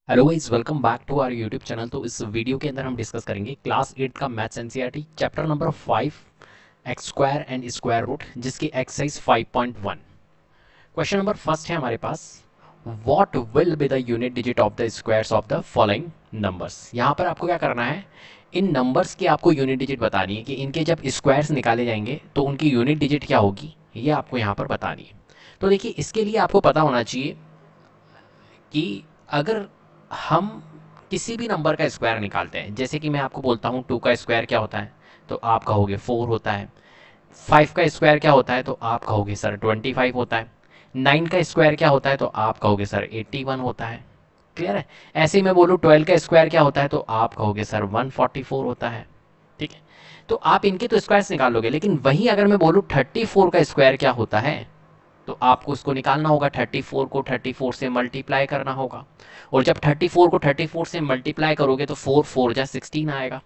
Hello guys, welcome back to our YouTube channel. तो इस video के अंदर हम डिस्कस करेंगे क्लास 8 का maths NCERT chapter number 5 X square and square root, जिसकी एक्सरसाइज 5.1। क्वेश्चन नंबर फर्स्ट है हमारे पास, what will be the unit digit of the squares of the following numbers. यहाँ पर आपको क्या करना है, इन नंबर्स की आपको यूनिट डिजिट बतानी है कि इनके जब स्क्वायर्स निकाले जाएंगे तो उनकी यूनिट डिजिट क्या होगी, ये आपको यहाँ पर बतानी है। तो देखिए, इसके लिए आपको पता होना चाहिए कि अगर हम किसी भी नंबर का स्क्वायर निकालते हैं, जैसे कि मैं आपको बोलता हूँ 2 का स्क्वायर क्या होता है, तो आप कहोगे 4 होता है। 5 का स्क्वायर क्या होता है, तो आप कहोगे सर 25 होता है। 9 का स्क्वायर क्या होता है, तो आप कहोगे सर 81 होता है। क्लियर है। ऐसे ही मैं बोलूँ 12 का स्क्वायर क्या होता है, तो आप कहोगे सर 144 होता है। ठीक है, तो आप इनके तो स्क्वायर्स निकाल लोगे, लेकिन वहीं अगर मैं बोलूँ 34 का स्क्वायर क्या होता है, तो आपको उसको निकालना होगा। 34 को 34 से मल्टीप्लाई करना होगा, और जब 34 को 34 से मल्टीप्लाई करोगे तो 4 4 जा 16 आएगा।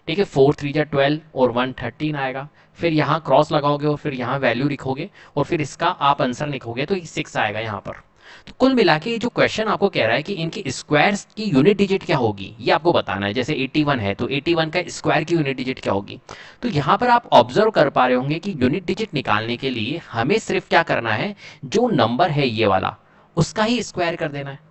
ठीक है, 4 3 जा 12 और 1 13 आएगा। फिर यहाँ क्रॉस लगाओगे और फिर यहाँ वैल्यू लिखोगे और फिर इसका आप आंसर लिखोगे तो 6 आएगा यहाँ पर। तो कुल मिला के जो क्वेश्चन आपको कह रहा है कि इनकी स्क्वायर्स की यूनिट डिजिट क्या होगी, ये आपको बताना है। जैसे 81 है तो 81 का स्क्वायर की यूनिट डिजिट क्या होगी। तो यहाँ पर आप ऑब्जर्व कर पा रहे होंगे कि यूनिट डिजिट निकालने के लिए हमें सिर्फ क्या करना है, जो नंबर है ये वाला, उसका ही स्क्वायर कर देना है।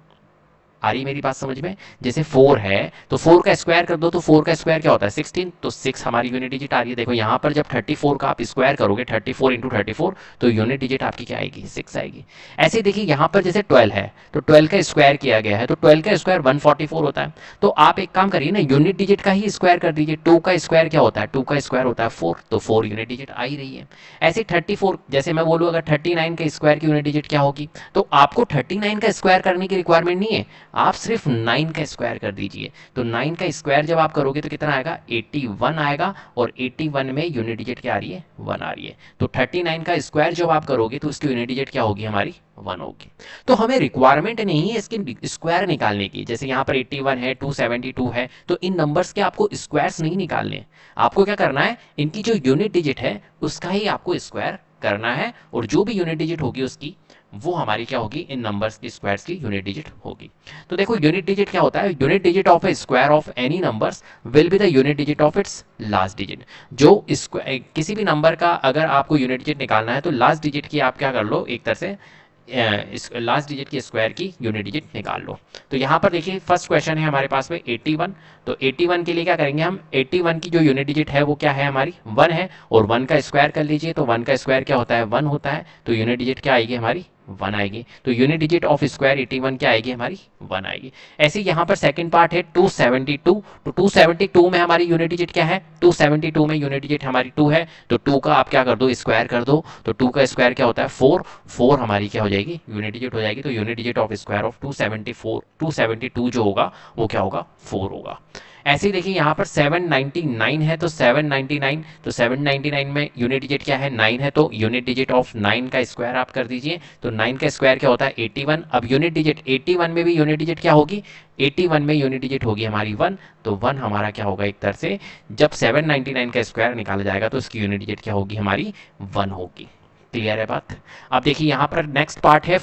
आ रही मेरी बात समझ में। जैसे 4 है तो 4 का स्क्वायर कर दो, तो 4 का स्क्वायर क्या होता है 16, तो 6 हमारी यूनिट डिजिट आ रही है। देखो यहाँ पर जब 34 का आप स्क्वायर करोगे 34 इंटू 34, तो यूनिट डिजिट आपकी क्या आएगी 6 आएगी। ऐसे देखिए यहाँ पर जैसे 12 है तो 12 का स्क्वायर किया गया है, तो 12 का स्क्वायर 144 होता है। तो आप एक काम करिए ना, यूनिट डिजिट का ही स्क्वायर कर दीजिए। 2 का स्क्वायर क्या होता है, 2 का स्क्वायर होता है 4, तो 4 यूनिट डिजिट आ ही रही है। ऐसे 34, जैसे मैं बोलूँ अगर 39 का स्क्वायर की यूनिट डिजिट क्या होगी, तो आपको 39 का स्क्वायर करने की रिक्वायरमेंट नहीं है, आप सिर्फ 9 का स्क्वायर कर दीजिए। तो 9 का स्क्वायर जब आप करोगे तो कितना आएगा 81 आएगा, और 81 में यूनिट डिजिट क्या आ रही है 1 आ रही है। तो 39 का स्क्वायर जब आप करोगे तो उसकी यूनिट डिजिट क्या होगी हमारी 1 होगी। तो हमें रिक्वायरमेंट नहीं है इसकी स्क्वायर निकालने की। जैसे यहाँ पर 81 है 272 है, तो इन नंबर्स के आपको स्क्वायर्स नहीं निकालने। आपको क्या करना है, इनकी जो यूनिट डिजिट है उसका ही आपको स्क्वायर करना है, और जो भी यूनिट डिजिट होगी उसकी, वो हमारी क्या होगी, इन नंबर्स की स्क्वायर्स की यूनिट डिजिट होगी। तो देखो यूनिट डिजिट क्या होता है, unit digit of A square of any numbers will be the unit digit of its last digit. जो किसी भी नंबर का अगर आपको यूनिट डिजिट निकालना है तो लास्ट डिजिट की आप क्या कर लो, एक तरह से इस लास्ट डिजिट की स्क्वायर की यूनिट डिजिट निकाल लो। तो यहाँ पर देखिए फर्स्ट क्वेश्चन है हमारे पास में 81। तो 81 के लिए क्या करेंगे हम, 81 की जो यूनिट डिजिट है वो क्या है हमारी 1 है, और 1 का स्क्वायर कर लीजिए। तो 1 का स्क्वायर क्या होता है 1 होता है, तो यूनिट डिजिट क्या आएगी हमारी 1 आएगी। तो यूनिट डिजिट ऑफ स्क्वायर 81 क्या आएगी हमारी 1 आएगी। ऐसे यहाँ पर सेकंड पार्ट है 272। तो 272 में हमारी यूनिट डिजिट क्या है, 272 में यूनिट डिजिट हमारी 2 है, तो 2 का आप क्या कर दो स्क्वायर कर दो। तो 2 का स्क्वायर क्या होता है 4, 4 हमारी क्या हो जाएगी यूनिट डिजिट हो जाएगी। तो unit digit of square of 272 जो होगा वो क्या होगा 4 होगा। ऐसे ही देखिए यहाँ पर 799 है, तो 799, तो 799 में यूनिट डिजिट क्या है 9 है, तो यूनिट डिजिट ऑफ 9 का स्क्वायर आप कर दीजिए। तो 9 का स्क्वायर क्या होता है 81। अब यूनिट डिजिट 81 में भी यूनिट डिजिट क्या होगी, 81 में यूनिट डिजिट होगी हमारी 1, तो 1 हमारा क्या होगा एक तरह से, जब 799 का स्क्वायर निकाला जाएगा तो उसकी यूनिट डिजिट क्या होगी हमारी 1 होगी। क्लियर है बात। अब देखिए यहाँ पर नेक्स्ट पार्ट है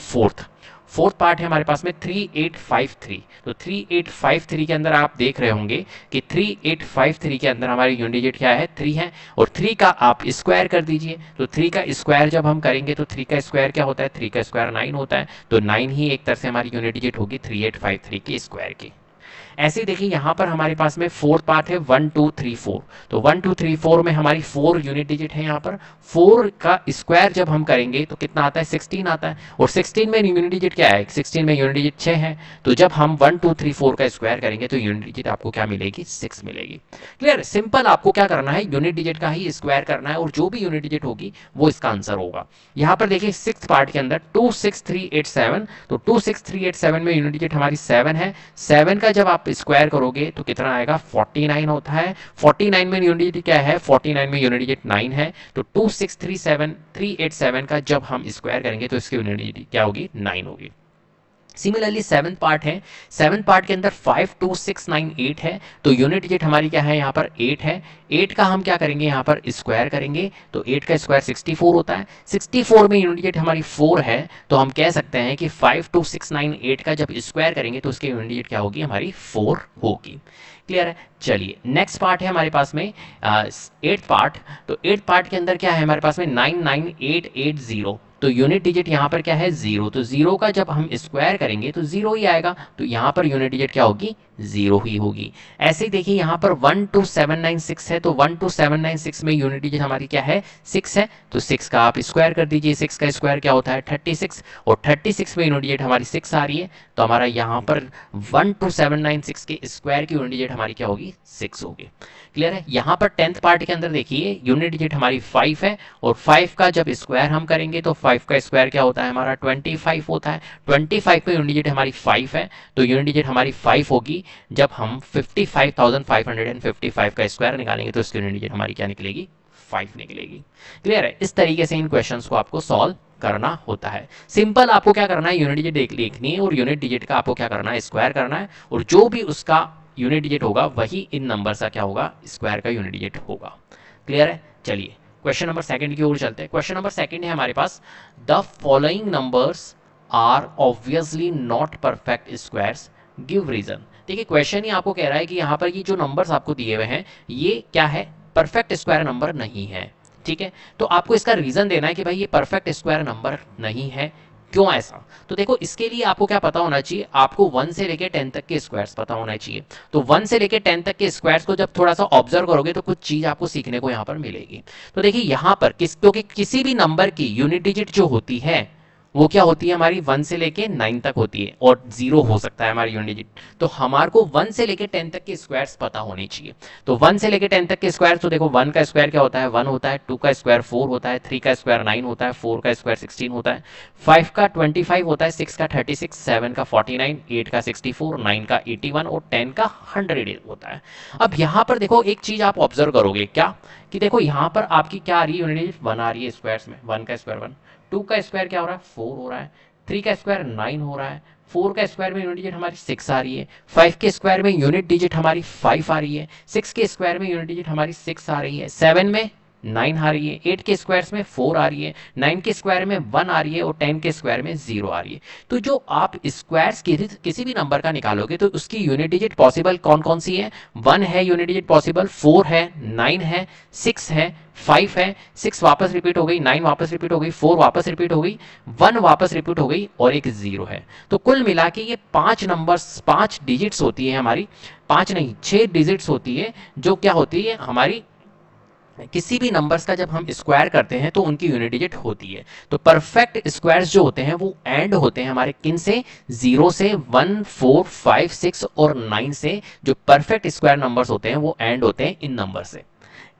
फोर्थ पार्ट है हमारे पास में 3853। तो 3853 के अंदर आप देख रहे होंगे कि 3853 के अंदर हमारी यूनिट डिजिट क्या है 3 है, और 3 का आप स्क्वायर कर दीजिए। तो 3 का स्क्वायर जब हम करेंगे तो 3 का स्क्वायर क्या होता है, 3 का स्क्वायर 9 होता है, तो 9 ही एक तरह से हमारी यूनिट डिजिट होगी 3853 की स्क्वायर की। ऐसे ही देखिए यहाँ पर हमारे पास में फोर्थ पार्ट है 1 2 3 4। तो 1 2 3 4 में हमारी 4 यूनिट डिजिट है। यहाँ पर 4 का स्क्वायर जब हम करेंगे तो कितना आता है 16 आता है, और 16 में यूनिट डिजिट क्या है 16 में यूनिट डिजिट 6 है। तो जब हम 1 2 3 4 का स्क्वायर करेंगे तो यूनिट डिजिट आपको क्या मिलेगी 6 मिलेगी। Clear, simple. आपको क्या करना है, यूनिट डिजिट का ही स्क्वायर करना है, और जो भी यूनिट डिजिट होगी वो इसका आंसर होगा। यहाँ पर देखिए सिक्स पार्ट के अंदर 26387। तो 26387 में यूनिट डिजिट हमारी 7 है। 7 का जब आप स्क्वायर करोगे तो कितना आएगा 49 होता है। 49 में यूनिट डिजिट क्या है 49 में यूनिट डिजिट 9 है। तो 2637387 का जब हम स्क्वायर करेंगे तो इसकी यूनिट डिजिट क्या होगी 9 होगी। सिमिलरली सेवन्थ पार्ट है, सेवन्थ पार्ट के अंदर 5, 2, 6, 9, 8 है, तो यूनिट डिजिट हमारी क्या है यहाँ पर 8 है। 8 का हम क्या करेंगे यहाँ पर स्क्वायर करेंगे, तो 8 का स्क्वायर 64 होता है। 64 में यूनिट डिजिट हमारी 4 है, तो हम कह सकते हैं कि 5, 2, 6, 9, 8 का जब स्क्वायर करेंगे तो उसकी यूनिट डिजिट क्या होगी, हमारी 4 होगी। क्लियर है। चलिए नेक्स्ट पार्ट है हमारे पास में 8th पार्ट, तो 8th पार्ट के अंदर क्या है हमारे पास में 99880, तो यूनिट डिजिट यहाँ पर क्या है 0, तो 0 का जब हम स्क्वायर करेंगे तो 0 ही आएगा, तो यहाँ पर यूनिट डिजिट क्या होगी, 0 ही होगी। ऐसे ही देखिए यहाँ पर 12796 है, तो 12796 में यूनिट डिजिट हमारी क्या है 6 है, तो 6 का आप स्क्वायर कर दीजिए, 6 का स्क्वायर क्या होता है 36, और 36 में यूनिट डिजिट हमारी 6 आ रही है, तो हमारा यहाँ पर 12796 के स्क्वायर की यूनिट डिजिट हमारी क्या होगी 6 होगी। क्लियर है। यहाँ पर 10th पार्ट के अंदर देखिए यूनिट डिजिट हमारी 5 है, और 5 का जब स्क्वायर हम करेंगे तो 5 का स्क्वायर क्या होता है हमारा 25 होता है। 25 में यूनिट डिजिट हमारी 5 है, तो यूनिट डिजिट हमारी 5 होगी। जब हम 55,555 का स्क्वायर निकालेंगे तो इसकी यूनिट डिजिट हमारी क्या निकलेगी 5 निकलेगी। क्लियर है। इस तरीके से इन क्वेश्चंस को आपको सॉल्व करना होता है। सिंपल आपको क्या करना है, यूनिट डिजिट देखनी है और यूनिट डिजिट का आपको क्या करना है स्क्वायर करना है, और जो भी उसका यूनिट डिजिट होगा वही इन नंबर का क्या होगा स्क्वायर का यूनिट डिजिट होगा। क्लियर है। चलिए क्वेश्चन नंबर सेकंड की ओर चलते हैं। क्वेश्चन नंबर सेकंड है हमारे पास, the following numbers are obviously not perfect squares, give reason. देखिए क्वेश्चन ही आपको कह रहा है कि यहाँ पर ये जो नंबर्स आपको दिए हुए हैं ये क्या है, परफेक्ट स्क्वायर नंबर नहीं है। ठीक है, तो आपको इसका रीजन देना है कि भाई ये परफेक्ट स्क्वायर नंबर नहीं है, क्यों ऐसा। तो देखो इसके लिए आपको क्या पता होना चाहिए, आपको 1 से लेके 10 तक के स्क्वायर्स पता होना चाहिए। तो 1 से लेके 10 तक के स्क्वायर्स को जब थोड़ा सा ऑब्जर्व करोगे तो कुछ चीज आपको सीखने को यहाँ पर मिलेगी। तो देखिए यहाँ पर क्योंकि किसी भी नंबर की यूनिट डिजिट जो होती है वो क्या होती है हमारी 1 से लेके 9 तक होती है, और 0 हो सकता है हमारी यूनिट डिजिट। तो हमारे को 1 से लेके 10 तक के स्क्वायर्स पता होने चाहिए। तो 1 से लेके 10 तक के स्क्वायर, तो देखो 1 का स्क्वायर क्या होता है 1 होता है, 2 का स्क्वायर 4 होता है, 3 का स्क्वायर 9 होता है, 4 का स्क्वायर 16 होता है, 5 का 25 होता है, 6 का 36, 7 का 49, 8 का 64, 9 का 81 और 10 का 100 होता है। अब यहाँ पर देखो एक चीज आप ऑब्जर्व करोगे क्या, कि देखो यहाँ पर आपकी क्या आ रही है यूनिट डिजिट 1 आ रही है स्क्वायर्स में, 1 का स्क्वायर 1, 2 का स्क्वायर क्या हो रहा है 4 हो रहा है, 3 का स्क्वायर 9 हो रहा है, 4 का स्क्वायर में यूनिट डिजिट हमारी 6 आ रही है, 5 के स्क्वायर में यूनिट डिजिट हमारी 5 आ रही है, 6 के स्क्वायर में यूनिट डिजिट हमारी 6 आ रही है, 7 में 9 आ रही है, 8 के स्क्वायर्स में 4 आ रही है, 9 के स्क्वायर में 1 आ रही है और 10 के स्क्वायर में 0 आ रही है। तो जो आप स्क्वायर्स किसी भी नंबर का निकालोगे तो उसकी यूनिट डिजिट पॉसिबल कौन कौन सी है, 1 है यूनिट डिजिट पॉसिबल, 4 है, 9 है, 6 है, 5 है, 6 वापस रिपीट हो गई, 9 वापस रिपीट हो गई, 4 वापस रिपीट हो गई, 1 वापस रिपीट हो गई और एक 0 है। तो कुल मिला के ये 5 नंबर्स 5 डिजिट्स होती है हमारी, 5 नहीं 6 डिजिट्स होती है, जो क्या होती है हमारी किसी भी नंबर्स का जब हम स्क्वायर करते हैं तो उनकी यूनिट डिजिट होती है। तो परफेक्ट स्क्वायर्स जो होते हैं वो एंड होते हैं हमारे किन से, 0 से, 1, 4, 5, 6 और 9 से। जो परफेक्ट स्क्वायर नंबर्स होते हैं वो एंड होते हैं इन नंबर से।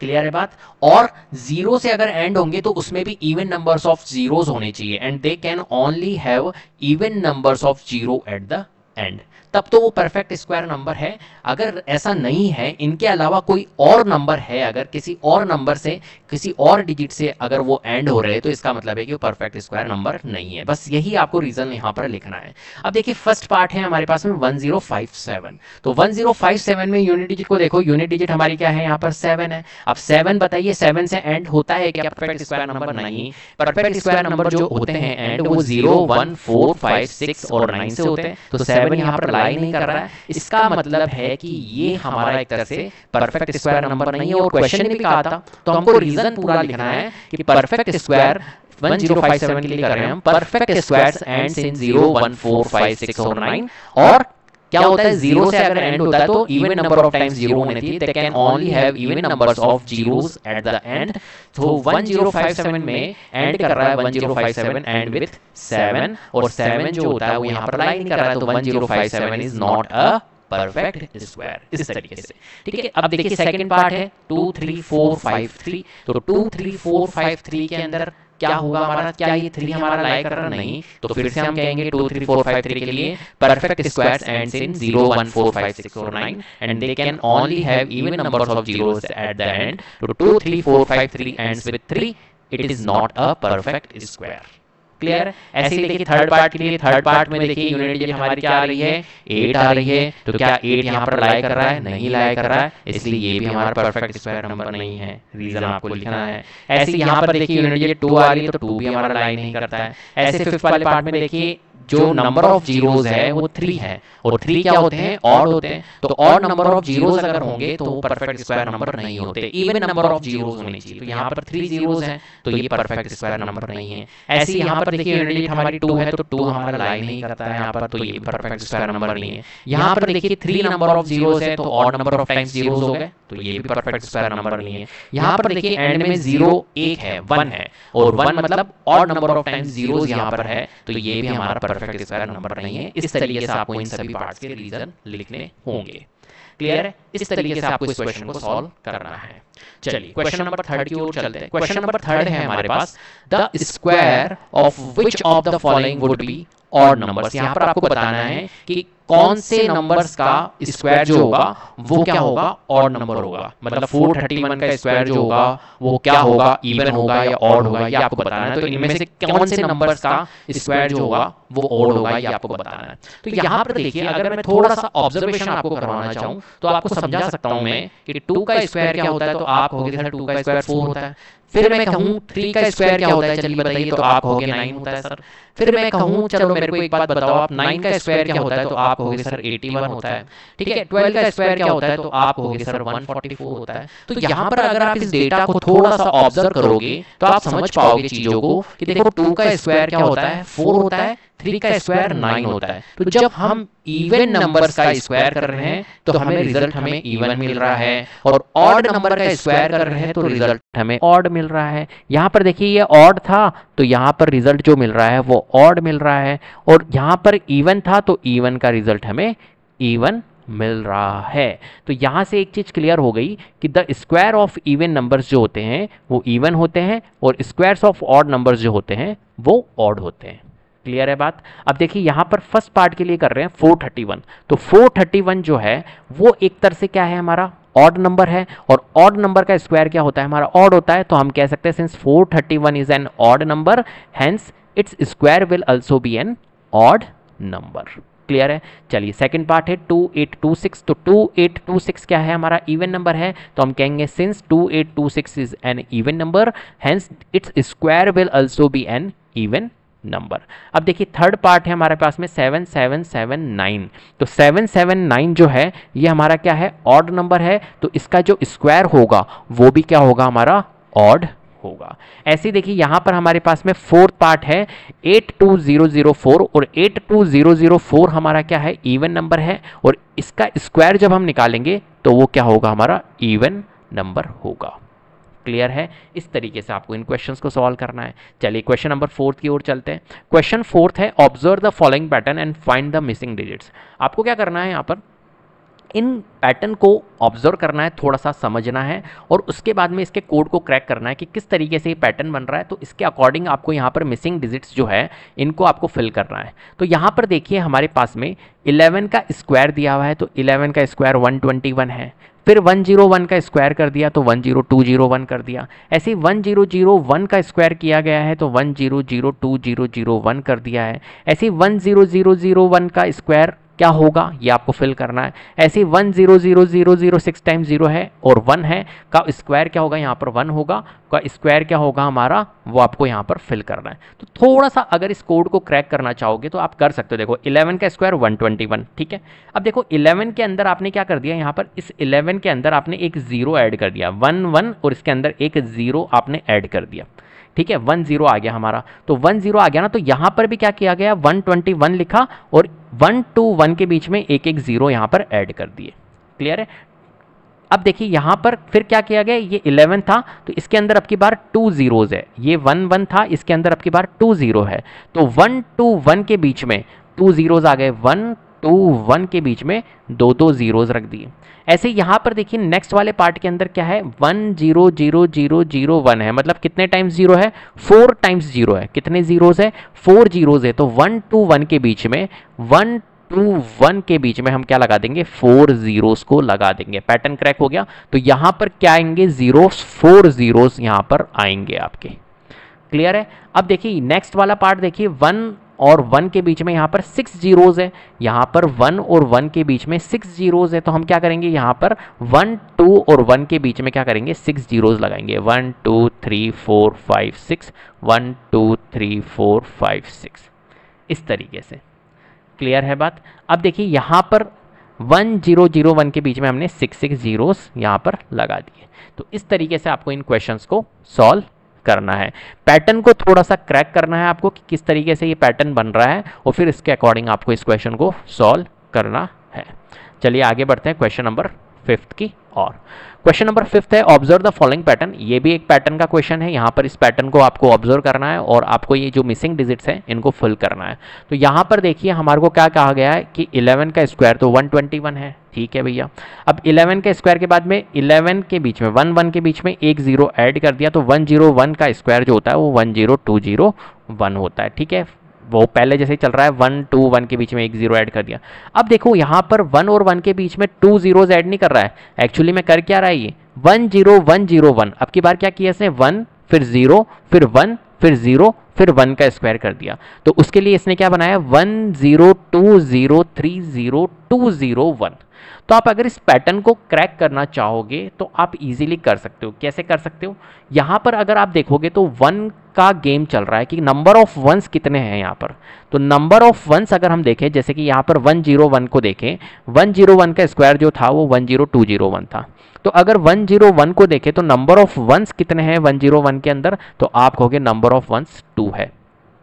क्लियर है बात। और 0 से अगर एंड होंगे तो उसमें भी इवन नंबर्स ऑफ जीरोस होने चाहिए, and they can only have even numbers of 0 at the end, तब तो वो परफेक्ट स्क्वायर नंबर है। अगर ऐसा नहीं है, इनके अलावा कोई और नंबर है, अगर किसी और नंबर से किसी और डिजिट से अगर वो एंड हो रहे हैं तो इसका मतलब है कि वो परफेक्ट स्क्वायर नंबर नहीं है। बस यही आपको रीजन यहाँ पर लिखना है। अब देखिए फर्स्ट पार्ट है हमारे पास में 1057, तो 1057 में यूनिट डिजिट को देखो, यूनिट डिजिट हमारी क्या है यहाँ पर 7 है। अब 7 बताइए 7 से एंड होता है क्या परफेक्ट स्क्वायर नंबर, नहीं। परफेक्ट स्क्वायर नंबर जो होते हैं एंड वो 0, 1, 4, 5, 6 और 9 से होते हैं। तो 7 यहाँ पर लाई नहीं कर रहा है, इसका मतलब है कि ये हमारा एक तरह से परफेक्ट स्क्वायर नंबर नहीं है। और क्वेश्चन ने भी कहा था, तो हमको रीजन पूरा लिखना है कि परफेक्ट स्क्वायर 1057 के लिए कर रहे हैं हम, परफेक्ट स्क्वायर्स एंड्स इन 0, 1, 4, 5, 6 और 9। और क्या होता है 0 से अगर एंड होता है तो इवन नंबर ऑफ टाइम्स 0 होने चाहिए, they can only have even numbers of zeros at the end. तो 1057 में एंड कर रहा है 1057 एंड विथ 7, और 7 जो होता है वो यहाँ पर लाइन नहीं कर रहा है, तो 1057 is not a perfect square, इस तरीके से। ठीक है, अब देखिए सेकंड पार्ट है 2, 3, 4, 5, 3। तो 2, 3, 4, 5, 3 के अंदर क्या होगा हमारा, क्या ये 3 हमारा लाइक कर रहा नहीं, तो फिर से हम कहेंगे 2, 3, 4, 5, 3 के लिए परफेक्ट स्क्वायर्स एंड्स इन 0, 1, 4, 5, 6 और 9 and they can only have even numbers of zeros at the end. तो 2, 3, 4, 5, 3 ends with 3, it is not a perfect square. Clear है। ऐसे ही देखिए थर्ड पार्ट के लिए, थर्ड पार्ट में देखिए यूनिट डिजिट हमारी क्या आ रही है, 8 आ रही है। तो क्या 8 यहाँ पर लाई कर रहा है, नहीं लाई कर रहा है, इसलिए ये भी हमारा परफेक्ट स्क्वायर नंबर नहीं है, रीजन आपको लिखना है। ऐसे यहाँ पर देखिए यूनिट डिजिट 2 आ रही है, तो 2 भी हमारा लाई नहीं करता है। ऐसे फिफ्थ वाले पार्ट में देखिए जो नंबर ऑफ जीरोस है वो 3 है, और 3 क्या होते हैं, ऑड होते हैं। तो ऑड नंबर ऑफ जीरोस अगर होंगे तो वो परफेक्ट स्क्वायर नंबर नहीं होते, इवन नंबर ऑफ जीरोस होने चाहिए। तो यहाँ पर 3 जीरोस हैं, तो ये परफेक्ट स्क्वायर नंबर नहीं है। ऐसे यहाँ पर देखिए यूनिट डिजिट हमारी 2 है, तो 2 हमारा लाई नहीं करता है यहाँ पर, तो ये परफेक्ट स्क्वायर नंबर नहीं है। यहाँ पर देखिए 3 नंबर ऑफ जीरोस है, तो odd number of times zeros हो गए, तो ये भी परफेक्ट स्क्वायर नंबर नहीं है। यहाँ पर देखिए एंड में 0 1 है, 1 है, और 1 मतलब odd number of times zeros यहाँ पर है, तो ये भी हमारा परफेक्ट स्क्वायर नंबर नहीं है। इस तरीके से आपको इन सभी पार्ट्स के रीजन लिखने होंगे। क्लियर है। इस तरीके से आपको इस क्वेश्चन को सॉल्व करना है। चलिए क्वेश्चन नंबर 3 की ओर चलते हैं। क्वेश्चन नंबर 3 है हमारे पास, the square of which of the following would be odd numbers. यहाँ पर आपको बताना है कि कौन से नंबर्स का स्क्वायर जो होगा वो क्या होगा, ऑड नंबर होगा। मतलब 431 का स्क्वायर जो होगा वो क्या होगा, इवन होगा या ऑड होगा, ये आपको बताना है। तो इनमें से कौन से नंबर्स का स्क्वायर जो होगा वो ऑड होगा, ये आपको बताना है। तो यहाँ पर देखिए अगर मैं थोड़ा सा ऑब्जर्वेशन आपको करवाना चाहूँ तो आपको समझा सकता हूँ मैं कि 2 का स्क्वायर क्या होता है, तो आप कहोगे सर 2 का स्क्वायर 4 होता है। फिर मैं कहूँ 3 का स्क्वायर क्या होता है, चलिए बताइए, तो आप कहोगे 9 होता है सर। फिर मैं कहूँ चलो मेरे को एक बात बताओ आप, 9 का स्क्वायर क्या होता है, तो आप कहोगे सर 81 होता है। ठीक है, 12 का स्क्वायर क्या होता है, तो आप कहोगे सर 144 होता है। तो यहाँ पर अगर आप इस डेटा को थोड़ा सा ऑब्जर्व करोगे तो आप समझ पाओगे चीजों को कि देखो 2 का स्क्वायर क्या होता है, 4 होता है, 3 का स्क्वायर 9 होता है। तो जब हम इवन नंबर्स का स्क्वायर कर रहे हैं तो हमें रिजल्ट हमें इवन मिल रहा है, और ऑड नंबर का स्क्वायर कर रहे हैं तो रिजल्ट हमें ऑड मिल रहा है। यहाँ पर देखिए ये ऑड था तो यहाँ पर रिजल्ट जो मिल रहा है वो ऑड मिल रहा है, और यहाँ पर इवन था तो इवन का रिजल्ट हमें इवन मिल रहा है। तो यहाँ से एक चीज क्लियर हो गई कि the square of even numbers जो होते हैं वो इवन होते हैं, और स्क्वायर्स ऑफ ऑड नंबर्स जो होते हैं वो ऑड होते हैं। क्लियर है बात। अब देखिए यहाँ पर फर्स्ट पार्ट के लिए कर रहे हैं 431, तो 431 जो है वो एक तरह से क्या है, हमारा ऑड नंबर है, और ऑड नंबर का स्क्वायर क्या होता है, हमारा ऑड होता है। तो हम कह सकते हैं since 431 is an odd number, hence its square will also be an odd number. Clear है। चलिए सेकंड पार्ट है 2826, तो 2826 क्या है, हमारा इवन नंबर है, तो हम कहेंगे since 2826 is an even number, hence its square will also be an even number. अब देखिए थर्ड पार्ट है हमारे पास में 7779, तो 779 जो है ये हमारा क्या है, ऑड नंबर है, तो इसका जो स्क्वायर होगा वो भी क्या होगा, हमारा ऑड होगा। ऐसे देखिए यहाँ पर हमारे पास में फोर्थ पार्ट है 82004, और 82004 हमारा क्या है, इवन नंबर है, और इसका स्क्वायर जब हम निकालेंगे तो वो क्या होगा, हमारा इवन नंबर होगा। क्लियर है। इस तरीके से आपको इन क्वेश्चंस को सॉल्व करना है। चलिए क्वेश्चन नंबर 4 की ओर चलते हैं। क्वेश्चन 4 है observe the following pattern and find the missing digits. आपको क्या करना है, यहाँ पर इन पैटर्न को ऑब्जर्व करना है, थोड़ा सा समझना है, और उसके बाद में इसके कोड को क्रैक करना है कि किस तरीके से ये पैटर्न बन रहा है। तो इसके अकॉर्डिंग आपको यहाँ पर मिसिंग डिजिट्स जो है इनको आपको फिल करना है। तो यहाँ पर देखिए हमारे पास में 11 का स्क्वायर दिया हुआ है, तो 11 का स्क्वायर 121 है। फिर 101 का स्क्वायर कर दिया तो 10201 कर दिया। ऐसे ही 1001 का स्क्वायर किया गया है तो 10020001 कर दिया है। ऐसे ही 10001 का स्क्वायर क्या होगा ये आपको फिल करना है। ऐसे ही 1000006 टाइम्स 0 है और 1 है का स्क्वायर क्या होगा, यहाँ पर 1 होगा, का स्क्वायर क्या होगा हमारा, वो आपको यहाँ पर फिल करना है। तो थोड़ा सा अगर इस कोड को क्रैक करना चाहोगे तो आप कर सकते हो। देखो 11 का स्क्वायर 121, ठीक है। अब देखो 11 के अंदर आपने क्या कर दिया, यहाँ पर इस 11 के अंदर आपने एक 0 ऐड कर दिया, 1 1 और इसके अंदर एक 0 आपने ऐड कर दिया, ठीक है। 1 0 आ गया हमारा, तो 1 0 आ गया ना, तो यहाँ पर भी क्या किया गया, 121 लिखा और 1 to 1 के बीच में एक एक 0 यहाँ पर ऐड कर दिए। क्लियर है। अब देखिए यहाँ पर फिर क्या किया गया, ये 11 था तो इसके अंदर अब की बार 2 zeros है, ये 1 1 था इसके अंदर अब की बार 2 0 है, तो 1 to 1 के बीच में 2 zeros आ गए, 1 to 1 के बीच में 2 zeros रख दिए। ऐसे यहाँ पर देखिए नेक्स्ट वाले पार्ट के अंदर क्या है, 1 0 0 0 0 1 है, मतलब कितने टाइम्स 0 है, 4 टाइम्स 0 है। कितने जीरोस है, 4 जीरोस है, तो 1 to 1 के बीच में 1 to 1 के बीच में हम क्या लगा देंगे, 4 जीरोस को लगा देंगे। पैटर्न क्रैक हो गया। तो यहाँ पर क्या आएंगे, जीरोस, 4 जीरोस यहाँ पर आएंगे आपके। क्लियर है। अब देखिए नेक्स्ट वाला पार्ट देखिए, 1 और 1 के बीच में यहाँ पर 6 जीरोज है, यहाँ पर 1 और 1 के बीच में 6 जीरोज है, तो हम क्या करेंगे यहाँ पर 1 2 और 1 के बीच में क्या करेंगे 6 जीरोज लगाएंगे, 1 2 3 4 5 6, 1 2 3 4 5 6, इस तरीके से। क्लियर है बात। अब देखिए यहाँ पर 1 0 0 1 के बीच में हमने 6 6 जीरोज यहाँ पर लगा दिए। तो इस तरीके से आपको इन क्वेश्चंस को सॉल्व करना है। पैटर्न को थोड़ा सा क्रैक करना है आपको कि किस तरीके से ये पैटर्न बन रहा है, और फिर इसके अकॉर्डिंग आपको इस क्वेश्चन को सॉल्व करना है। चलिए आगे बढ़ते हैं क्वेश्चन नंबर 5 की और। क्वेश्चन नंबर 5 है ऑब्जर्व द फॉलोइंग पैटर्न। ये भी एक पैटर्न का क्वेश्चन है। यहाँ पर इस पैटर्न को आपको ऑब्जर्व करना है और आपको ये जो मिसिंग डिजिट्स हैं इनको फिल करना है। तो यहाँ पर देखिए हमारे को क्या कहा गया है कि 11 का स्क्वायर तो 121 है, ठीक है भैया। अब 11 के स्क्वायर के बाद में 11 के बीच में 1 1 के बीच में एक जीरो ऐड कर दिया, तो 101 का स्क्वायर जो होता है वो 10201 होता है, ठीक है। वो पहले जैसे चल रहा है 1 2 1 के बीच में एक जीरो ऐड कर दिया। अब देखो यहाँ पर 1 और 1 के बीच में 2 जीरोज ऐड नहीं कर रहा है, एक्चुअली में कर क्या रहा है ये 10101। अब की बार क्या किया इसने 1 फिर 0 फिर 1 फिर 0 फिर 1 का स्क्वायर कर दिया। तो उसके लिए इसने क्या बनाया 102030201। तो आप अगर इस पैटर्न को क्रैक करना चाहोगे तो आप इजीली कर सकते हो। कैसे कर सकते हो, यहाँ पर अगर आप देखोगे तो 1 का गेम चल रहा है कि नंबर ऑफ वंस कितने हैं यहाँ पर। तो नंबर ऑफ वंस अगर हम देखें, जैसे कि यहाँ पर 101 को देखें, 101 का स्क्वायर जो था वो 10201 था। तो अगर 101 को देखें तो नंबर ऑफ वंस कितने हैं 101 के अंदर, तो आप कहोगे नंबर ऑफ वंस 2 है।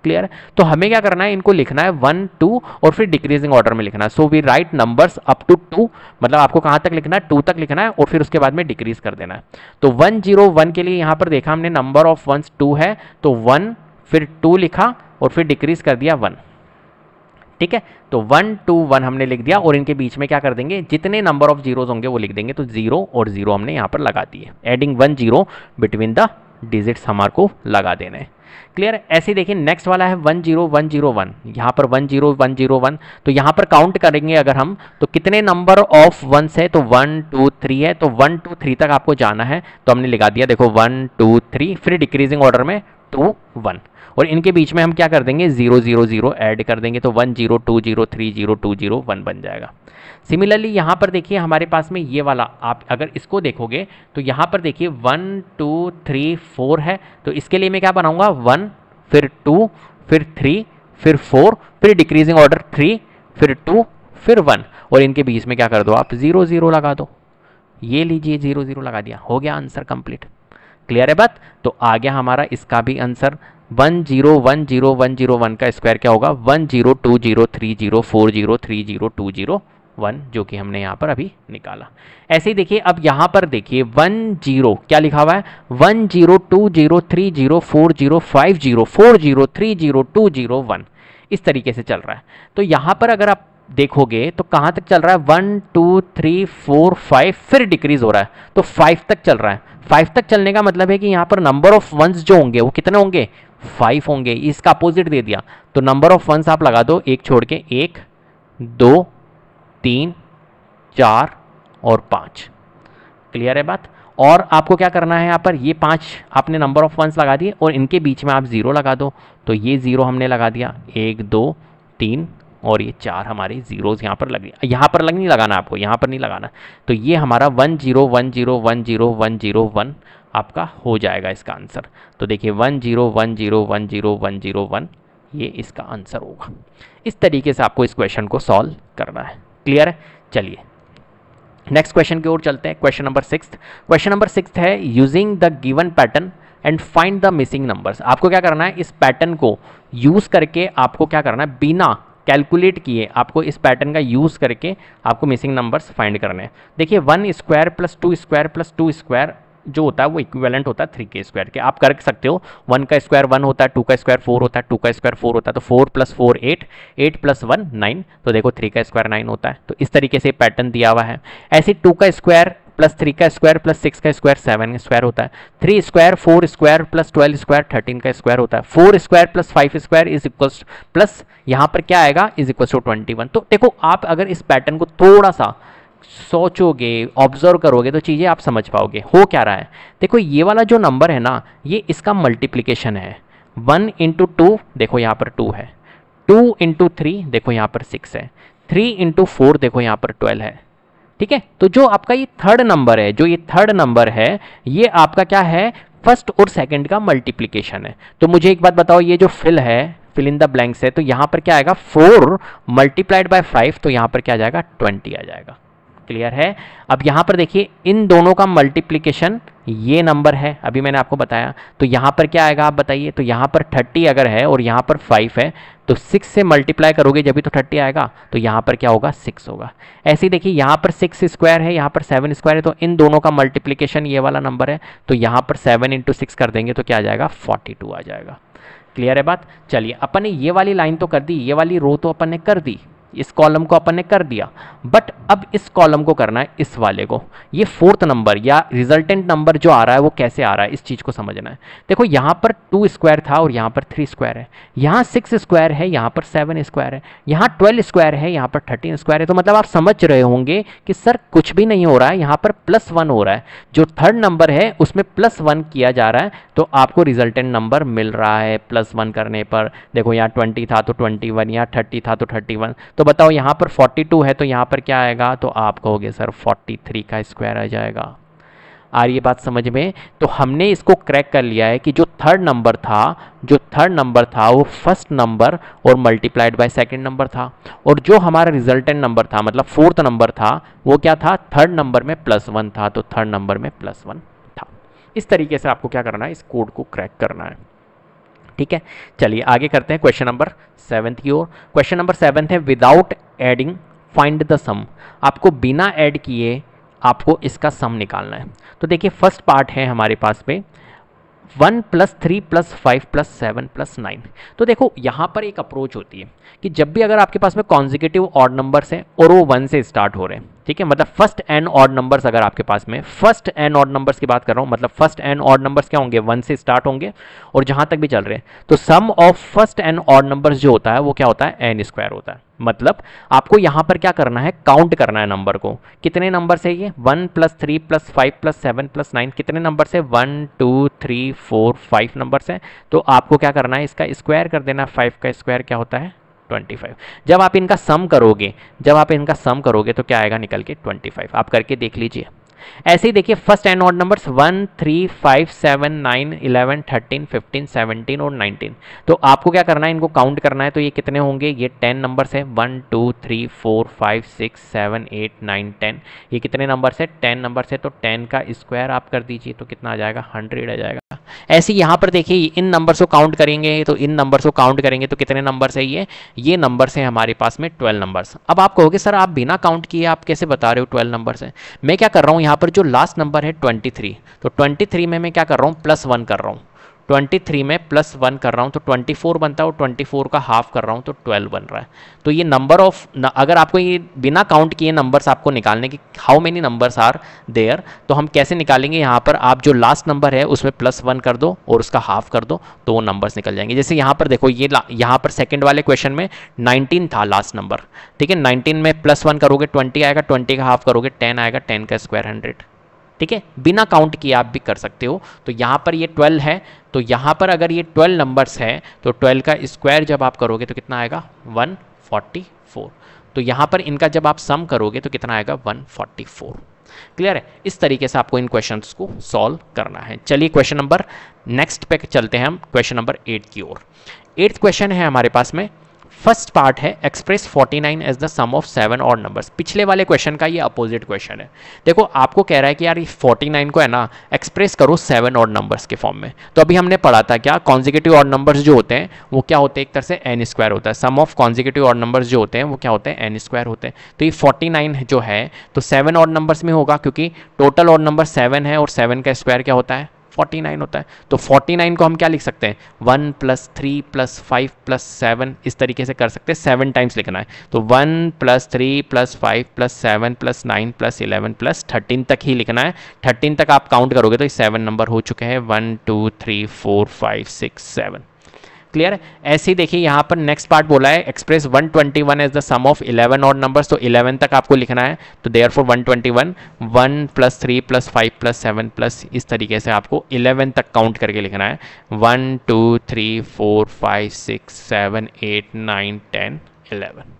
क्लियर है। तो हमें क्या करना है, इनको लिखना है 1 2 और फिर डिक्रीजिंग ऑर्डर में लिखना है। So we write numbers up to 2, मतलब आपको कहां तक लिखना है 2 तक लिखना है और फिर उसके बाद में डिक्रीज कर देना है। तो 101 के लिए यहां पर देखा हमने नंबर ऑफ वंस 2 है, तो 1 फिर 2 लिखा और फिर डिक्रीज कर दिया 1, ठीक है। तो 1 2 1 हमने लिख दिया और इनके बीच में क्या कर देंगे, जितने नंबर ऑफ जीरोज होंगे वो लिख देंगे। तो 0 और 0 हमने यहाँ पर लगा दिए, एडिंग 1 0 बिटवीन द डिजिट्स हमारे को लगा देने। क्लियर। ऐसे देखिए नेक्स्ट वाला है 10101, यहाँ पर 10101। तो यहाँ पर काउंट करेंगे अगर हम तो कितने नंबर ऑफ वंस है, तो 1 2 3 है, तो 1 2 3 तक आपको जाना है। तो हमने लगा दिया देखो 1 2 3, फिर डिक्रीजिंग ऑर्डर में 2 1, और इनके बीच में हम क्या कर देंगे 0 0 0 ऐड कर देंगे, तो 1 0 2 0 3 0 2 0 1 बन जाएगा। सिमिलरली यहाँ पर देखिए हमारे पास में ये वाला, आप अगर इसको देखोगे तो यहाँ पर देखिए 1 2 3 4 है। तो इसके लिए मैं क्या बनाऊंगा 1 फिर 2 फिर 3 फिर 4, फिर डिक्रीजिंग ऑर्डर 3 फिर 2 फिर 1, और इनके बीच में क्या कर दो आप 0 0 लगा दो। ये लीजिए 0 0 लगा दिया, हो गया आंसर कंप्लीट। क्लियर है बात। तो आ गया हमारा इसका भी आंसर 1010101 का स्क्वायर क्या होगा 1020304030201, जो कि हमने यहाँ पर अभी निकाला। ऐसे ही देखिए अब यहाँ पर देखिए 10 क्या लिखा हुआ है 10203040504030201, इस तरीके से चल रहा है। तो यहाँ पर अगर आप देखोगे तो कहाँ तक चल रहा है 1 2 3 4 5, फिर डिक्रीज हो रहा है तो 5 तक चल रहा है। 5 तक चलने का मतलब है कि यहाँ पर नंबर ऑफ वंस जो होंगे वो कितने होंगे 5 होंगे। इसका अपोजिट दे दिया तो नंबर ऑफ वंस आप लगा दो, एक छोड़ के 1 2 3 4 और 5। क्लियर है बात। और आपको क्या करना है, यहाँ पर ये 5 आपने नंबर ऑफ वंस लगा दिए और इनके बीच में आप 0 लगा दो। तो ये 0 हमने लगा दिया, 1 2 3 और ये 4 हमारे जीरोज यहाँ पर लगे। यहाँ पर नहीं लगाना आपको, यहाँ पर नहीं लगाना। तो ये हमारा 101010101 आपका हो जाएगा इसका आंसर। तो देखिए 101010101 ये इसका आंसर होगा। इस तरीके से आपको इस क्वेश्चन को सॉल्व करना है। क्लियर है। चलिए नेक्स्ट क्वेश्चन की ओर चलते हैं। Question number 6। क्वेश्चन नंबर 6 है using the given pattern and find the missing numbers. आपको क्या करना है, इस पैटर्न को यूज करके आपको क्या करना है, बिना कैलकुलेट किए आपको इस पैटर्न का यूज करके आपको मिसिंग नंबर्स फाइंड करने हैं। देखिए 1 square plus 2 square plus 2 square जो होता है वो इक्विवेलेंट होता है 3 के स्क्वायर के। आप कर सकते हो 1 का स्क्वायर 1 होता है, 2 का स्क्वायर 4 होता है, 2 का स्क्वायर 4 होता है, तो 4 प्लस 4 8, 8 प्लस 1 9, तो देखो 3 का स्क्वायर 9 होता है। तो इस तरीके से पैटर्न दिया हुआ है। ऐसे 2 का स्क्वायर प्लस 3 का स्क्वायर प्लस 6 का स्क्वायर 7 स्क्वायर होता है। 3 स्क्वायर 4 स्क्वायर प्लस 12 स्क्वायर 13 का स्क्वायर होता है। 4 square plus 5 square is equal plus यहाँ पर क्या आएगा इज इक्वल टू 21। तो देखो आप अगर इस पैटर्न को थोड़ा सा सोचोगे, ऑब्जर्व करोगे तो चीज़ें आप समझ पाओगे। हो क्या रहा है, देखो ये वाला जो नंबर है ना, ये इसका मल्टीप्लिकेशन है। 1 इंटू 2 देखो यहाँ पर 2 है, 2 इंटू 3 देखो यहाँ पर 6 है, 3 इंटू 4 देखो यहाँ पर 12 है। ठीक है, तो जो आपका ये थर्ड नंबर है, जो ये थर्ड नंबर है, ये आपका क्या है, फर्स्ट और सेकंड का मल्टीप्लीकेशन है। तो मुझे एक बात बताओ, ये जो फिल है, फिल इन द ब्लैंक्स है, तो यहां पर क्या आएगा 4 मल्टीप्लाइड बाय 5, तो यहां पर क्या आ जाएगा 20 आ जाएगा। क्लियर है। अब यहां पर देखिए इन दोनों का मल्टीप्लीकेशन ये नंबर है, अभी मैंने आपको बताया, तो यहां पर क्या आएगा आप बताइए। तो यहां पर 30 अगर है और यहां पर 5 है, तो 6 से मल्टीप्लाई करोगे जब भी तो 30 आएगा, तो यहां पर क्या होगा 6 होगा। ऐसे ही देखिए यहां पर 6 स्क्वायर है, यहां पर 7 स्क्वायर है, तो इन दोनों का मल्टीप्लीकेशन ये वाला नंबर है, तो यहां पर 7 इंटू 6 कर देंगे तो क्या आ जाएगा 42 आ जाएगा। क्लियर है बात। चलिए अपन ने ये वाली लाइन तो कर दी, ये वाली रो तो अपन ने कर दी, इस कॉलम को अपन ने कर दिया, बट अब इस कॉलम को करना है इस वाले को। ये फोर्थ नंबर या रिजल्टेंट नंबर जो आ रहा है वो कैसे आ रहा है, इस चीज को समझना है। देखो यहां पर 2 स्क्वायर था और यहां पर 3 स्क्वायर है, यहां 6 स्क्वायर है, यहां पर 7 स्क्वायर है, यहां 12 स्क्वायर है, यहां पर 13 स्क्वायर है। तो मतलब आप समझ रहे होंगे कि सर कुछ भी नहीं हो रहा है, यहां पर +1 हो रहा है, जो थर्ड नंबर है उसमें +1 किया जा रहा है, तो आपको रिजल्टेंट नंबर मिल रहा है +1 करने पर। देखो यहाँ 20 था तो 21, यहाँ 30 था तो 31, तो बताओ यहाँ पर 42 है तो यहाँ पर क्या आएगा, तो आप कहोगे सर 43 का स्क्वायर आ जाएगा। आ रही है बात समझ में। तो हमने इसको क्रैक कर लिया है कि जो थर्ड नंबर था वो फर्स्ट नंबर और मल्टीप्लाइड बाय सेकंड नंबर था, और जो हमारा रिजल्टेंट नंबर था मतलब फोर्थ नंबर था वो क्या था, थर्ड नंबर में +1 था, तो थर्ड नंबर में +1 था। इस तरीके से आपको क्या करना है, इस कोड को क्रैक करना है। ठीक है, चलिए आगे करते हैं क्वेश्चन नंबर 7 की ओर। क्वेश्चन नंबर 7 है विदाउट एडिंग फाइंड द सम। आपको बिना ऐड किए आपको इसका सम निकालना है। तो देखिए फर्स्ट पार्ट है हमारे पास में 1 + 3 + 5 + 7 + 9। तो देखो यहाँ पर एक अप्रोच होती है कि जब भी अगर आपके पास में कॉन्जिक्यूटिव ऑड नंबर्स हैं और वो 1 से स्टार्ट हो रहे हैं, ठीक है, मतलब फर्स्ट एन ऑड नंबर्स अगर आपके पास में, फर्स्ट एन ऑड नंबर्स की बात कर रहा हूँ, मतलब फर्स्ट एन ऑड नंबर्स क्या होंगे 1 से स्टार्ट होंगे और जहां तक भी चल रहे हैं, तो sum of first N odd numbers जो होता है वो क्या होता है n² होता है। मतलब आपको यहां पर क्या करना है, काउंट करना है नंबर को। कितने नंबर से ये 1 + 3 + 5 + 7 + 9, कितने नंबर से 1 2 3 4 5 नंबर से। तो आपको क्या करना है, इसका स्क्वायर कर देना। 5 का स्क्वायर क्या होता है 25। जब आप इनका सम करोगे तो क्या आएगा निकल के 25। आप करके देख लीजिए। ऐसे ही देखिए फर्स्ट एंड ऑड नंबर्स 1 3 5 7 9 11 13 15 17 और 19। तो आपको क्या करना है, इनको काउंट करना है। तो ये कितने होंगे, ये 10 नंबर्स है, 1 2 3 4 5 6 7 8 9 10। ये कितने नंबर्स है 10 नंबर्स है, तो 10 का स्क्वायर आप कर दीजिए तो कितना आ जाएगा 100 आ जाएगा। ऐसे यहाँ पर देखिए इन नंबर्स को काउंट करेंगे तो इन नंबर्स को काउंट करेंगे तो कितने नंबर्स है, ये नंबर्स हैं हमारे पास में 12 नंबर्स। अब आप कहोगे सर आप बिना काउंट किए आप कैसे बता रहे हो 12 नंबर्स हैं। मैं क्या कर रहा हूँ, यहाँ पर जो लास्ट नंबर है 23, तो 23 में मैं क्या कर रहा हूँ +1 कर रहा हूँ। 23 में +1 कर रहा हूँ तो 24 बनता है, और 24 का हाफ कर रहा हूँ तो 12 बन रहा है। तो ये नंबर ऑफ, अगर आपको ये बिना काउंट किए नंबर्स आपको निकालने की, how many numbers are there, तो हम कैसे निकालेंगे। यहाँ पर आप जो लास्ट नंबर है उसमें +1 कर दो और उसका हाफ कर दो तो वो नंबर्स निकल जाएंगे। जैसे यहाँ पर देखो ये यहाँ पर सेकंड वाले क्वेश्चन में 19 था लास्ट नंबर, ठीक है। 19 में +1 करोगे 20 आएगा, 20 का हाफ करोगे 10 आएगा, 10 का स्क्वायर 100, ठीक है। बिना काउंट किए आप भी कर सकते हो। तो यहाँ पर ये 12 है, तो यहाँ पर अगर ये 12 नंबर्स है तो 12 का स्क्वायर जब आप करोगे तो कितना आएगा 144। तो यहाँ पर इनका जब आप सम करोगे तो कितना आएगा 144। क्लियर है। इस तरीके से आपको इन क्वेश्चंस को सॉल्व करना है। चलिए क्वेश्चन नंबर नेक्स्ट पे चलते हैं हम, क्वेश्चन नंबर 8 की ओर। 8th क्वेश्चन है हमारे पास में, फर्स्ट पार्ट है express 49 as the sum of 7 odd numbers. पिछले वाले क्वेश्चन का ये अपोजिट क्वेश्चन है। देखो आपको कह रहा है कि यार ये 49 को है ना एक्सप्रेस करो 7 ऑड नंबर्स के फॉर्म में। तो अभी हमने पढ़ा था क्या, कॉन्जिक्यूटिव ऑड नंबर्स जो होते हैं वो क्या होते हैं, एक तरह से n² होता है। सम ऑफ कॉन्जिक्यूटिव ऑड नंबर्स जो होते हैं वो क्या होते हैं n² होते हैं। तो ये 49 जो है तो 7 ऑड नंबर्स में होगा, क्योंकि टोटल ऑड नंबर 7 है और 7 का स्क्वायर क्या होता है 49 होता है। तो 49 को हम क्या लिख सकते हैं 1 + 3 + 5 + 7, इस तरीके से कर सकते हैं। 7 टाइम्स लिखना है, तो 1 + 3 + 5 + 7 + 9 + 11 + 13 तक ही लिखना है। 13 तक आप काउंट करोगे तो ये 7 नंबर हो चुके हैं, 1 2 3 4 5 6 7। क्लियर है। ऐसे ही देखिए यहाँ पर नेक्स्ट पार्ट बोला है express 121 as the sum of 11 और नंबर्स, तो 11 तक आपको लिखना है, तो देयरफॉर 121 1 + 3 + 5 + 7 प्लस इस तरीके से आपको 11 तक काउंट करके लिखना है, 1 2 3 4 5 6 7 8 9 10 11।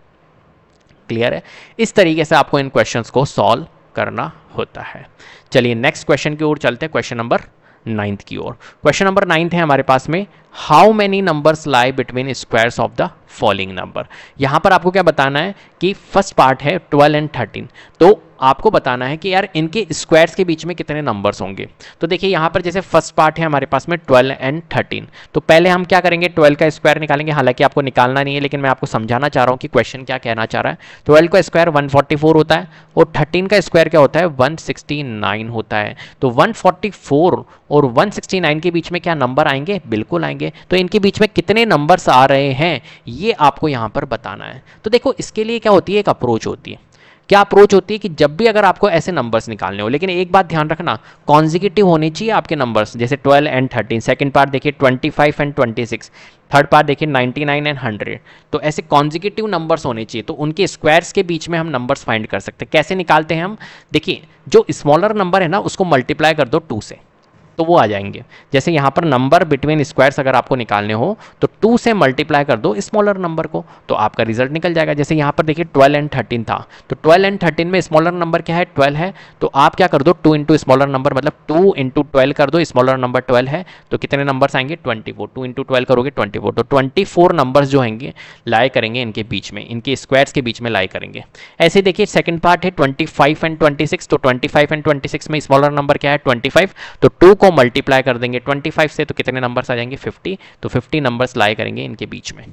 क्लियर है। इस तरीके से आपको इन क्वेश्चंस को सॉल्व करना होता है। चलिए नेक्स्ट क्वेश्चन की ओर चलते हैं, क्वेश्चन नंबर 9 की ओर। क्वेश्चन नंबर 9 है हमारे पास में, how many numbers lie between squares of the following number. यहां पर आपको क्या बताना है कि फर्स्ट पार्ट है 12 एंड 13, तो आपको बताना है कि यार इनके स्क्वायर्स के बीच में कितने नंबर्स होंगे। तो देखिए यहाँ पर जैसे फर्स्ट पार्ट है हमारे पास में 12 एंड 13, तो पहले हम क्या करेंगे, 12 का स्क्वायर निकालेंगे। हालांकि आपको निकालना नहीं है, लेकिन मैं आपको समझाना चाह रहा हूँ कि क्वेश्चन क्या कहना चाह रहा है। 12 का स्क्वायर 144 होता है और 13 का स्क्वायर क्या होता है, 169 होता है। तो 144 और 169 के बीच में क्या नंबर आएंगे, बिल्कुल आएंगे। तो इनके बीच में कितने नंबर्स आ रहे हैं ये आपको यहाँ पर बताना है। तो देखो इसके लिए क्या होती है, एक अप्रोच होती है। क्या अप्रोच होती है कि जब भी अगर आपको ऐसे नंबर्स निकालने हो, लेकिन एक बात ध्यान रखना, कॉन्जिक्यूटिव होने चाहिए आपके नंबर्स, जैसे 12 एंड 13, सेकंड पार्ट देखिए 25 एंड 26, थर्ड पार्ट देखिए 99 एंड 100। तो ऐसे कॉन्जिक्यूटिव नंबर्स होने चाहिए, तो उनके स्क्वायर्स के बीच में हम नंबर्स फाइंड कर सकते हैं। कैसे निकालते हैं हम, देखिए जो स्मॉलर नंबर है ना उसको मल्टीप्लाई कर दो 2 से, तो वो आ जाएंगे। जैसे यहाँ पर नंबर बिटवीन स्क्वायर्स अगर आपको निकालने हो तो 2 से मल्टीप्लाई कर दो स्मॉलर नंबर को, तो आपका रिजल्ट निकल जाएगा। जैसे यहाँ पर देखिए 12 एंड 13 था, तो 12 एंड 13 में स्मॉलर नंबर क्या है, 12 है, तो आप क्या कर दो 2 इंटू स्मॉलर नंबर, मतलब 2 इंटू 12 कर दो, स्मॉलर नंबर 12 है, तो कितने नंबर्स आएंगे 24, 2 इंटू 12 करोगे 24, तो 24 नंबर्स जो होंगे लाई करेंगे इनके बीच में, इनके स्क्वायर्स के बीच में लाई करेंगे। ऐसे देखिए सेकंड पार्ट है 25 एंड 26, तो 25 एंड 26 में स्मॉलर नंबर क्या है 25, तो 2 को मल्टीप्लाई कर देंगे 25 से, तो कितने नंबर्स आ जाएंगे 50, तो 50 नंबर्स लाई करेंगे इनके बीच में।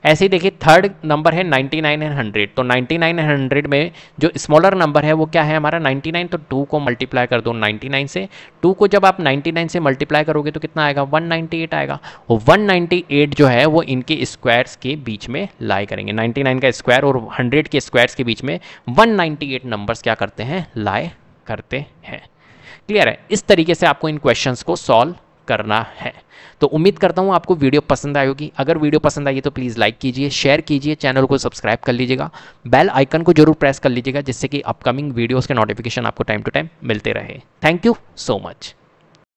ऐसे ही देखिए थर्ड नंबर है 99 एंड 100, तो 99 एंड 100 में जो स्मॉलर नंबर है वो क्या है हमारा 99, तो 2 को मल्टीप्लाई कर दो 99 से, 2 को जब आप 99 से मल्टीप्लाई करोगे तो कितना आएगा 198 आएगा, और 198 जो है वो इनके स्क्वायर्स के बीच में लाई करेंगे। 99 का स्क्वायर और 100 के स्क्वायर्स के बीच में 198 नंबर्स क्या करते हैं, लाई करते हैं। क्लियर है। इस तरीके से आपको इन क्वेश्चंस को सॉल्व करना है। तो उम्मीद करता हूं आपको वीडियो पसंद आई होगी। अगर वीडियो पसंद आई तो प्लीज़ लाइक कीजिए, शेयर कीजिए, चैनल को सब्सक्राइब कर लीजिएगा, बेल आइकन को जरूर प्रेस कर लीजिएगा, जिससे कि अपकमिंग वीडियोस के नोटिफिकेशन आपको टाइम टू टाइम मिलते रहे। Thank you so much.